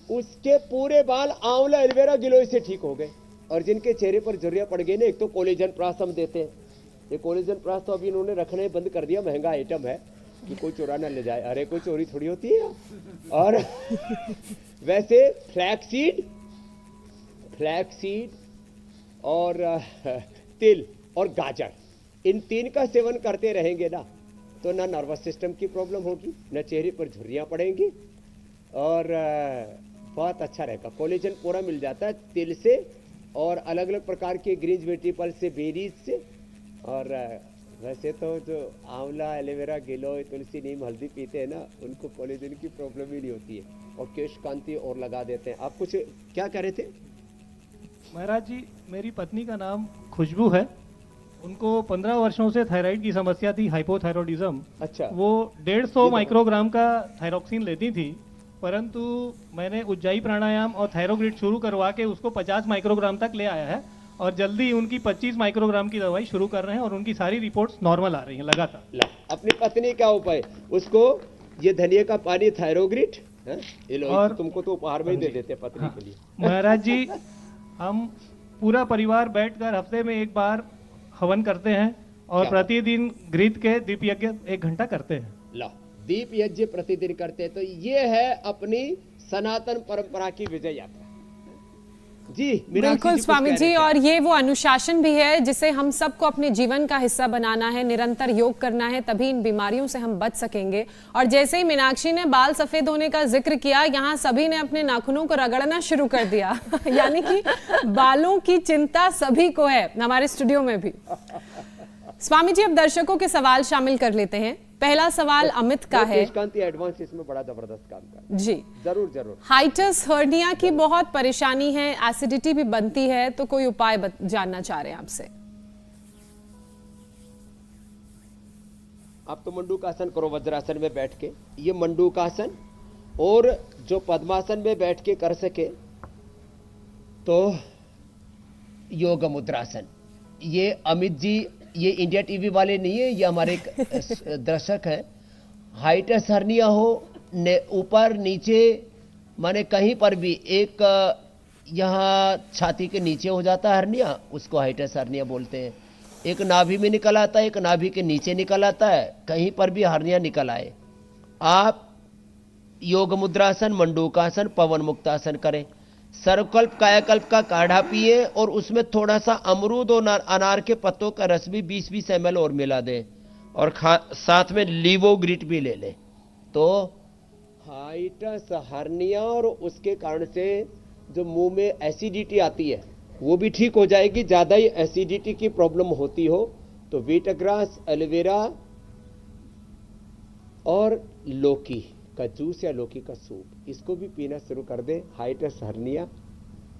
उसके पूरे बाल आंवला एलोवेरा गिलोय से ठीक हो गए। और जिनके चेहरे पर झुर्रियां पड़ गई ना, एक तो कोलेजन प्रास हम देते हैं, ये कोलेजन प्रास तो अभी इन्होंने रखना बंद कर दिया, महंगा आइटम है कि कोई चुरा ना ले जाए। अरे कोई चोरी थोड़ी होती है। और वैसे फ्लैक्सीड और तिल और गाजर, इन 3 का सेवन करते रहेंगे ना, तो ना नर्वस सिस्टम की प्रॉब्लम होगी, ना चेहरे पर झुर्रियां पड़ेंगी, और बहुत अच्छा रहेगा। कोलेजन पूरा मिल जाता है तिल से और अलग अलग प्रकार के ग्रीन वेजिटेबल से, बेरीज से। और वैसे तो जो आंवला एलोवेरा गिलोय तुलसी नीम हल्दी पीते हैं ना, उनको कोलेजन की प्रॉब्लम ही नहीं होती है, और केश कांति और लगा देते हैं। आप कुछ क्या कह रहे थे? महाराज जी, मेरी पत्नी का नाम खुशबू है। उनको 15 वर्षों से थायराइड की समस्या थी, हाइपोथायरॉइडिज्म। अच्छा। वो 150 माइक्रोग्राम का थायरोक्सिन लेती थी, परंतु मैंने उज्जाई प्राणायाम और थायरोग्रिड शुरू करवा के उसको 50 माइक्रोग्राम तक ले आया है, और जल्दी उनकी 25 माइक्रोग्राम की दवाई शुरू कर रहे हैं, और उनकी सारी रिपोर्ट्स नॉर्मल आ रही हैं लगातार। अपनी पत्नी क्या उपाय? उसको ये धनिया का पानी थायरोग्रिड, और तुमको तो उपहार में ही दे देते पत्नी के लिए। महाराज जी, हम पूरा परिवार बैठकर हफ्ते में एक बार हवन करते हैं, और प्रतिदिन घृत के दीप यज्ञ 1 घंटा करते हैं। ला, दीप यज्ञ प्रतिदिन करते हैं, तो ये है अपनी सनातन परंपरा की विजय यात्रा। जी बिल्कुल स्वामी जी, और ये वो अनुशासन भी है जिसे हम सबको अपने जीवन का हिस्सा बनाना है, निरंतर योग करना है, तभी इन बीमारियों से हम बच सकेंगे। और जैसे ही मीनाक्षी ने बाल सफेद होने का जिक्र किया, यहाँ सभी ने अपने नाखूनों को रगड़ना शुरू कर दिया यानी कि बालों की चिंता सभी को है, हमारे स्टूडियो में भी। स्वामी जी, अब दर्शकों के सवाल शामिल कर लेते हैं। पहला सवाल अमित का है। एडवांस इसमें बड़ा जबरदस्त काम कर जी जरूर जरूर। हाइटस हर्निया की बहुत परेशानी है, एसिडिटी भी बनती है, तो कोई उपाय जानना चाह रहे हैं आपसे। आप तो मंडूकासन करो वज्रासन में बैठ के, ये मंडूकासन, और जो पद्मासन में बैठ के कर सके तो योग मुद्रासन। ये अमित जी, ये इंडिया टीवी वाले नहीं है, ये हमारे एक दर्शक हैं। हाइटस हर्निया हो, ऊपर नीचे, माने कहीं पर भी, एक यहाँ छाती के नीचे हो जाता है हर्निया, उसको हाइटस हर्निया बोलते हैं। एक नाभि में निकल आता है, एक नाभि के नीचे निकल आता है, कहीं पर भी हर्निया निकल आए, आप योग मुद्रासन, मंडूकासन, पवन मुक्तासन करें। सर्वकल्प कायाकल्प का काढ़ा पिए, और उसमें थोड़ा सा अमरूद और अनार के पत्तों का रस भी 20-20 ml और मिला दें, और साथ में लीवोग्रिट भी ले लें, तो हाइटस हर्निया और उसके कारण से जो मुंह में एसिडिटी आती है वो भी ठीक हो जाएगी। ज्यादा ही एसिडिटी की प्रॉब्लम होती हो तो वीटग्रास, एलोवेरा और लौकी का जूस या लौकी का सूप, इसको भी पीना शुरू कर दे। हाइटस हर्निया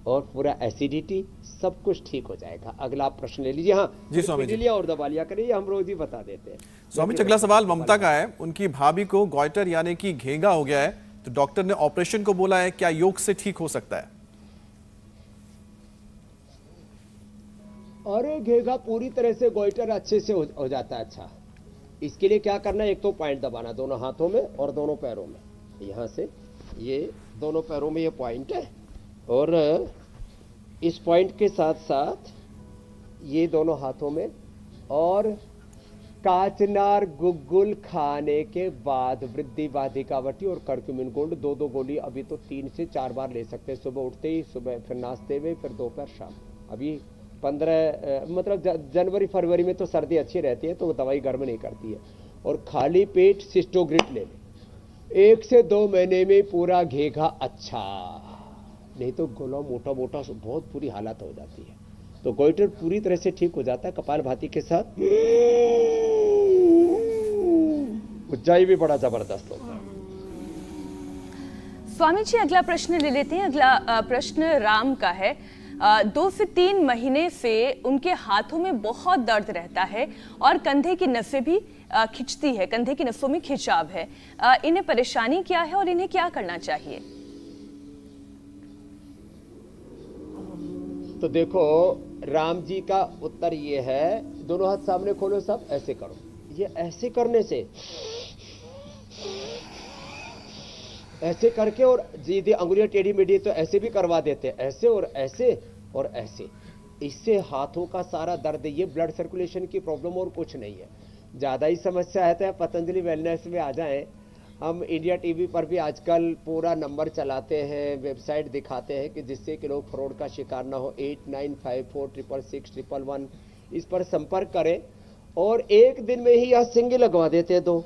और पूरा एसिडिटी सब कुछ ठीक हो जाएगा। अगला आप प्रश्न ले लीजिए। हाँ जी स्वामी जी, लिया और दबा लिया करिए, हम रोज ही बता देते हैं। स्वामी जी, अगला सवाल ममता का है। उनकी भाभी को गॉइटर यानी कि घेंगा हो गया है, तो डॉक्टर ने ऑपरेशन को बोला है, क्या योग से ठीक हो सकता है? अरे घेंगा पूरी तरह से गॉइटर अच्छे से हो जाता है। अच्छा, इसके लिए क्या करना है? एक तो पॉइंट दबाना दोनों हाथों में और दोनों पैरों में, यहाँ से ये दोनों पैरों में ये पॉइंट है, और इस पॉइंट के साथ साथ ये दोनों हाथों में। और काचनार गुग्गुल खाने के बाद वृद्धि बाधिकावटी और करक्यूमिन गोल्ड 2-2 गोली अभी तो 3 से 4 बार ले सकते हैं, सुबह उठते ही, सुबह फिर नाश्ते में, फिर दोपहर शाम। अभी 15 मतलब जनवरी फरवरी में तो सर्दी अच्छी रहती है, तो वो दवाई गर्म नहीं करती है। और खाली पेट सिस्टोग्रिट ले लें, 1 से 2 महीने में पूरा घेंगा अच्छा नहीं तो गला मोटा मोटा बहुत बुरी हालत हो जाती है। तो गोइटर पूरी तरह से ठीक हो जाता है कपालभाति के साथ। ऊंचाई भी बड़ा जबरदस्त होता है। स्वामी जी अगला प्रश्न ले लेते हैं। अगला प्रश्न राम का है। 2 से 3 महीने से उनके हाथों में बहुत दर्द रहता है और कंधे की नसें भी खिंचती है, कंधे की नसों में खिंचाव है। इन्हें परेशानी क्या है और इन्हें क्या करना चाहिए? तो देखो राम जी का उत्तर ये है, दोनों हाथ सामने खोलो, सब ऐसे करो। ये ऐसे करने से, ऐसे करके, और यदि अंगुलियां टेढ़ी मेढ़ी तो ऐसे भी करवा देते, ऐसे और ऐसे और ऐसे। इससे हाथों का सारा दर्द, ये ब्लड सर्कुलेशन की प्रॉब्लम और कुछ नहीं है। ज़्यादा ही समस्या है तो पतंजलि वेलनेस में आ जाएं। हम इंडिया टीवी पर भी आजकल पूरा नंबर चलाते हैं, वेबसाइट दिखाते हैं कि जिससे कि लोग फ्रॉड का शिकार ना हो। 8954666111 इस पर संपर्क करें और एक दिन में ही यह सिंगल लगवा देते हैं। तो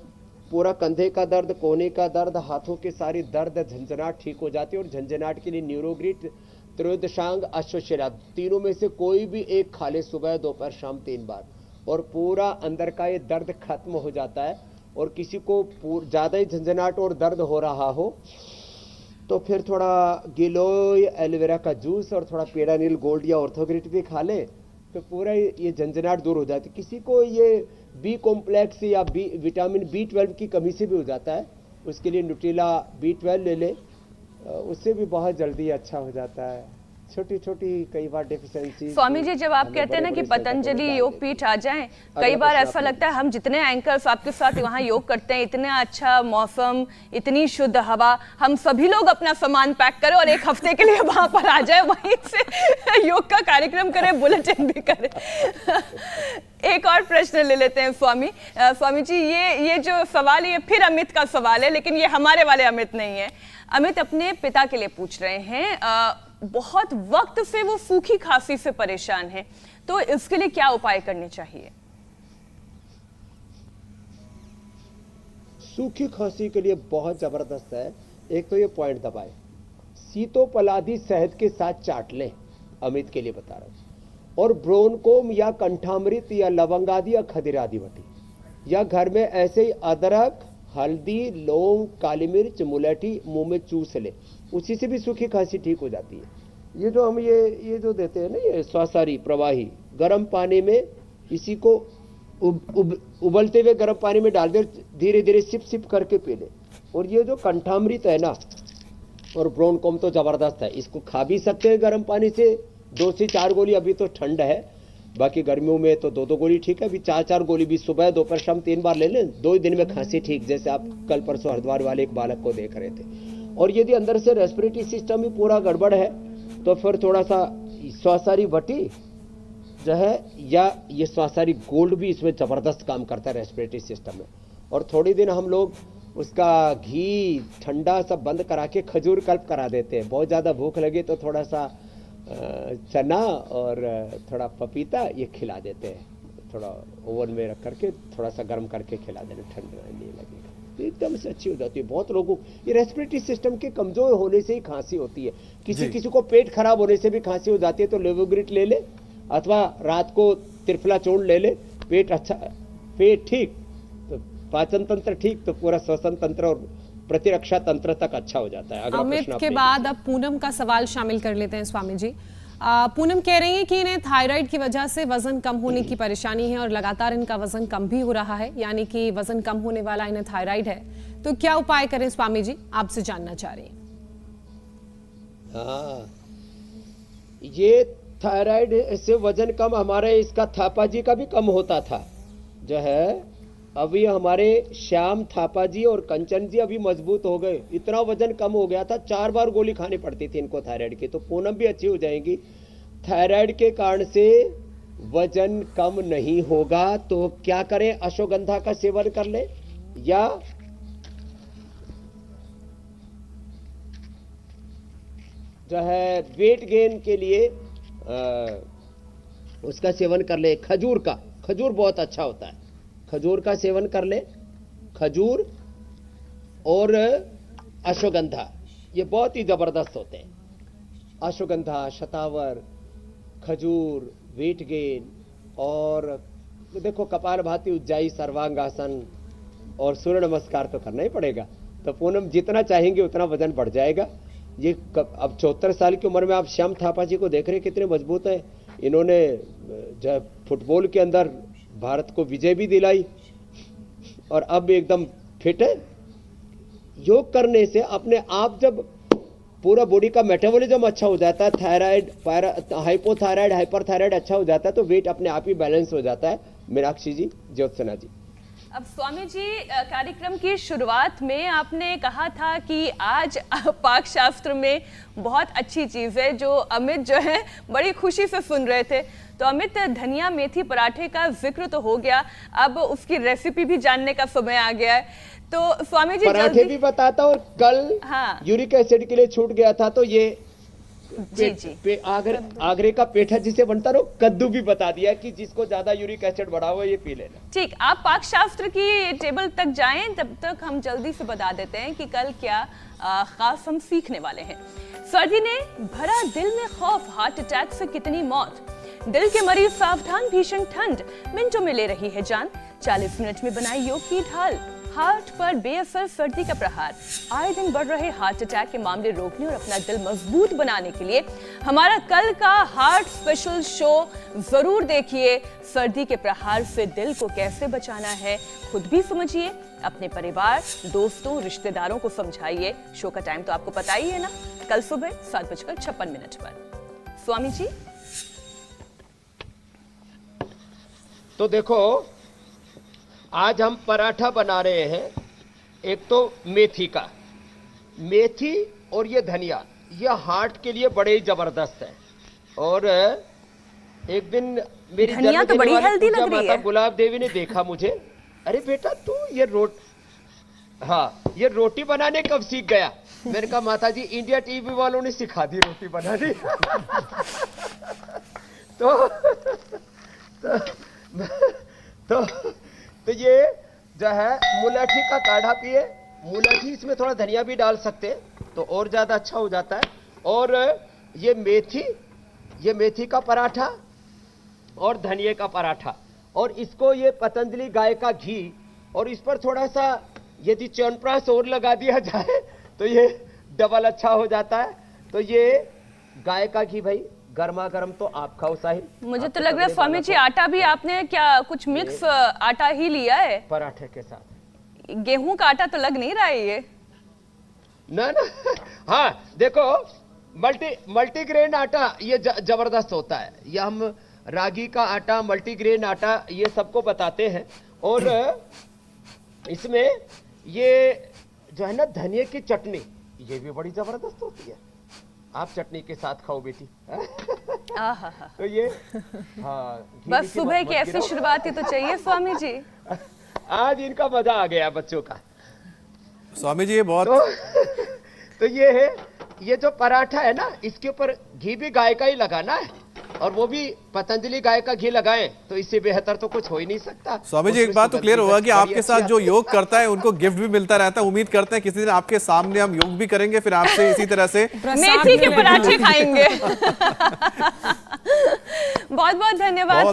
पूरा कंधे का दर्द, कोहनी का दर्द, हाथों की सारी दर्द, झंझनाहट ठीक हो जाती है। और झंझनाहट के लिए न्यूरोग्रिट, त्रयोदशांग, अश्वशिला, तीनों में से कोई भी एक खा ले, सुबह दोपहर शाम 3 बार, और पूरा अंदर का ये दर्द खत्म हो जाता है। और किसी को ज़्यादा ही झंझनाहट और दर्द हो रहा हो तो फिर थोड़ा गिलोय एलोवेरा का जूस और थोड़ा पेडानिल गोल्ड या ऑर्थोग्रिट भी खा ले तो पूरा ये झंझनाहट दूर हो जाती है। किसी को ये बी कॉम्प्लेक्स या विटामिन B12 की कमी से भी हो जाता है, उसके लिए न्यूट्रिला B12 ले ले, उससे भी बहुत जल्दी अच्छा हो जाता है। छोटी छोटी कई बार डेफिशिएंसी। स्वामी जी जब आप कहते हैं ना कि पतंजलि योग पीठ आ जाएं, कई बार ऐसा लगता है हम जितने एंकर्स आपके साथ वहाँ योग करते हैं, इतना अच्छा मौसम, इतनी शुद्ध हवा, हम सभी लोग अपना सामान पैक करें और 1 हफ्ते के लिए वहाँ पर आ जाए, वहीं से योग का कार्यक्रम करें, बुलेटिन भी करें। एक और प्रश्न ले लेते हैं स्वामी जी। ये जो सवाल, ये फिर अमित का सवाल है, लेकिन ये हमारे वाले अमित नहीं है। अमित अपने पिता के लिए पूछ रहे हैं। बहुत वक्त से वो सूखी खांसी से परेशान हैं, तो इसके लिए क्या उपाय करने चाहिए? सूखी खांसी के लिए बहुत जबरदस्त है। एक तो ये पॉइंट दबाए, सीतोपलादी शहद के साथ चाट लें, अमित के लिए बता रहा हूं। और ब्रोनकोम या कंठामृत या लवंगादि या खदिरादि वटी, या घर में ऐसे ही अदरक, हल्दी, लौंग, काली मिर्च, मुलेठी मुंह में चूस ले, उसी से भी सूखी खांसी ठीक हो जाती है। ये जो हम ये जो देते हैं ना, ये स्वासारी प्रवाही, गर्म पानी में इसी को उबलते हुए गर्म पानी में डाल दे, धीरे धीरे सिप सिप करके पी ले। और ये जो कंठामृत है ना, और ब्रोनकोम तो जबरदस्त है, इसको खा भी सकते हैं गर्म पानी से, 2 से 4 गोली। अभी तो ठंड है, बाकी गर्मियों में तो 2-2 गोली ठीक है। अभी 4-4 गोली भी सुबह दोपहर शाम 3 बार ले लें, 2 ही दिन में खांसी ठीक, जैसे आप कल परसों हरिद्वार वाले एक बालक को देख रहे थे। और यदि अंदर से रेस्पिरेटरी सिस्टम ही पूरा गड़बड़ है तो फिर थोड़ा सा स्वासारी वटी जो है, या ये स्वासारी गोल्ड भी इसमें जबरदस्त काम करता है रेस्पिरेटरी सिस्टम में। और थोड़ी दिन हम लोग उसका घी ठंडा सब बंद करा के खजूर कल्प करा देते हैं। बहुत ज़्यादा भूख लगे तो थोड़ा सा चना और थोड़ा पपीता ये खिला देते हैं, थोड़ा ओवन में रख करके थोड़ा सा गर्म करके खिला देना, ठंडा नहीं लगेगा, तो एकदम से अच्छी हो जाती है। बहुत लोगों ये रेस्पिरेटरी सिस्टम के कमजोर होने से ही खांसी होती है। किसी को पेट खराब होने से भी खांसी हो जाती है, तो लेवोग्रिट ले ले, अथवा रात को त्रिफला चूर्ण ले ले, पेट अच्छा, पेट ठीक तो पाचन तंत्र ठीक तो पूरा श्वसन तंत्र और प्रतिरक्षा तंत्र तक अच्छा हो जाता है। अमित के बाद अब पूनम का सवाल शामिल कर लेते हैं स्वामी जी। पूनम कह रही है कि इन्हें थायराइड की वजह से वजन कम होने की परेशानी है और लगातार इनका वजन कम भी हो रहा है, यानी कि वजन कम होने वाला इन्हें थायराइड है, तो क्या उपाय करें स्वामी जी, आपसे जानना चाह रही हैं। हाँ, ये थायराइड से वजन कम, हमारे इसका थापा जी का भी कम होता था जो है। अभी हमारे श्याम थापा जी और कंचन जी अभी मजबूत हो गए, इतना वजन कम हो गया था, 4 बार गोली खानी पड़ती थी इनको थायराइड की। तो पूनम भी अच्छी हो जाएंगी। थायराइड के कारण से वजन कम नहीं होगा तो क्या करें, अश्वगंधा का सेवन कर ले, या जो है वेट गेन के लिए उसका सेवन कर ले, खजूर का, खजूर बहुत अच्छा होता है, खजूर का सेवन कर ले, खजूर और अश्वगंधा ये बहुत ही जबरदस्त होते हैं। अश्वगंधा, शतावर, खजूर, वेट गेन और देखो कपालभाति, उज्जाई, सर्वांगासन और सूर्य नमस्कार तो करना ही पड़ेगा। तो पूनम जितना चाहेंगे उतना वजन बढ़ जाएगा। ये अब 74 साल की उम्र में आप श्याम थापा जी को देख रहे हैं कितने मजबूत हैं। इन्होंने जब फुटबॉल के अंदर भारत को विजय भी दिलाई और अब एकदम फिट है। योग करने से अपने आप जब पूरा बॉडी का मेटाबॉलिज्म अच्छा हो जाता है, थायराइड, हाइपोथायराइड, हाइपरथायराइड अच्छा हो जाता है, तो वेट अपने आप ही बैलेंस हो जाता है। मीनाक्षी जी, ज्योत्सना जी। अब स्वामी जी, कार्यक्रम की शुरुआत में आपने कहा था कि आज पाक शास्त्र में बहुत अच्छी चीज़ है जो अमित जो है बड़ी खुशी से सुन रहे थे। तो अमित, धनिया मेथी पराठे का जिक्र तो हो गया, अब उसकी रेसिपी भी जानने का समय आ गया है। तो स्वामी जी पराठे भी बताता हूँ। कल यूरिक एसिड के लिए छूट गया था, तो ये आगरे का पेठा जिसे बनता रहो, कद्दू भी बता दिया कि जिसको ज्यादा यूरिक एसिड बढ़ा हुआ ये पी लेना। ठीक, आप पाक शास्त्र की टेबल तक जाएं, तब तक हम जल्दी से बता देते हैं कि कल क्या खास हम सीखने वाले हैं। सर्दी ने भरा दिल में खौफ, हार्ट अटैक से कितनी मौत, दिल के मरीज सावधान, भीषण ठंड मिनटों में ले रही है जान, 40 मिनट में बनाई योग की ढाल, हार्ट पर बेअसर सर्दी का प्रहार, आए दिन बढ़ रहे हार्ट अटैक के मामले रोकने और अपना दिल मजबूत बनाने के लिए हमारा कल का हार्ट स्पेशल शो जरूर देखिए। सर्दी के प्रहार से दिल को कैसे बचाना है खुद भी समझिए, अपने परिवार, दोस्तों, रिश्तेदारों को समझाइए। शो का टाइम तो आपको पता ही है ना, कल सुबह 7:56 पर। स्वामी जी, तो देखो आज हम पराठा बना रहे हैं। एक तो मेथी का, मेथी और ये धनिया, ये हार्ट के लिए बड़े ही जबरदस्त है। और एक दिन मेरी धनिया तो बड़ी हेल्दी लग रही है। गुलाब देवी ने देखा मुझे, अरे बेटा तू ये रोटी बनाने कब सीख गया? मैंने कहा माता जी इंडिया टीवी वालों ने सिखा दी रोटी बनानी। तो ये जो है मुलैठी का काढ़ा पिए। मुलैठी, इसमें थोड़ा धनिया भी डाल सकते हैं तो और ज्यादा अच्छा हो जाता है। और ये मेथी का पराठा और धनिये का पराठा, और इसको ये पतंजलि गाय का घी, और इस पर थोड़ा सा यदि च्यवनप्राश और लगा दिया जाए तो ये डबल अच्छा हो जाता है। तो ये गाय का घी भाई गर्मा गर्म तो आप खाओ साहिल। मुझे तो लग रहा है स्वामी जी आटा भी आपने क्या कुछ मिक्स आटा ही लिया है पराठे के साथ? गेहूं का आटा तो लग नहीं रहा है ये। ना हाँ देखो, मल्टीग्रेन आटा ये जबरदस्त होता है। ये हम रागी का आटा, मल्टीग्रेन आटा ये सबको बताते हैं। और इसमें ये जो है ना धनिये की चटनी, ये भी बड़ी जबरदस्त होती है। आप चटनी के साथ खाओ बेटी। तो ये बस सुबह की ऐसी शुरुआत ही तो चाहिए स्वामी जी। आज इनका मजा आ गया बच्चों का। स्वामी जी ये बहुत तो ये है, ये जो पराठा है ना, इसके ऊपर घी भी गाय का ही लगाना है, और वो भी पतंजलि गाय का घी लगाएं तो इससे बेहतर तो कुछ हो ही नहीं सकता। स्वामी जी एक बात तो क्लियर होगा कि आपके साथ जो योग करता है उनको गिफ्ट भी मिलता रहता है। उम्मीद करते हैं किसी दिन आपके सामने हम योग भी करेंगे, फिर आपसे इसी तरह से मेथी के पराठे खाएंगे। बहुत बहुत धन्यवाद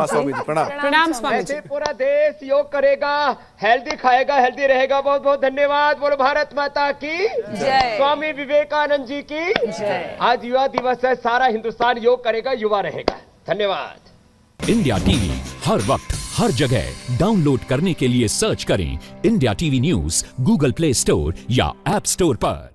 स्वामी जी। प्रणाम स्वामी जी। पूरा देश योग करेगा, हेल्दी खाएगा, हेल्दी रहेगा। बहुत बहुत धन्यवाद। बोलो भारत माता की जय, स्वामी विवेकानंद जी की जय। आज युवा दिवस है, सारा हिंदुस्तान योग करेगा, युवा रहेगा। धन्यवाद। इंडिया टीवी हर वक्त हर जगह डाउनलोड करने के लिए सर्च करें India TV news Google play store या ऐप स्टोर पर।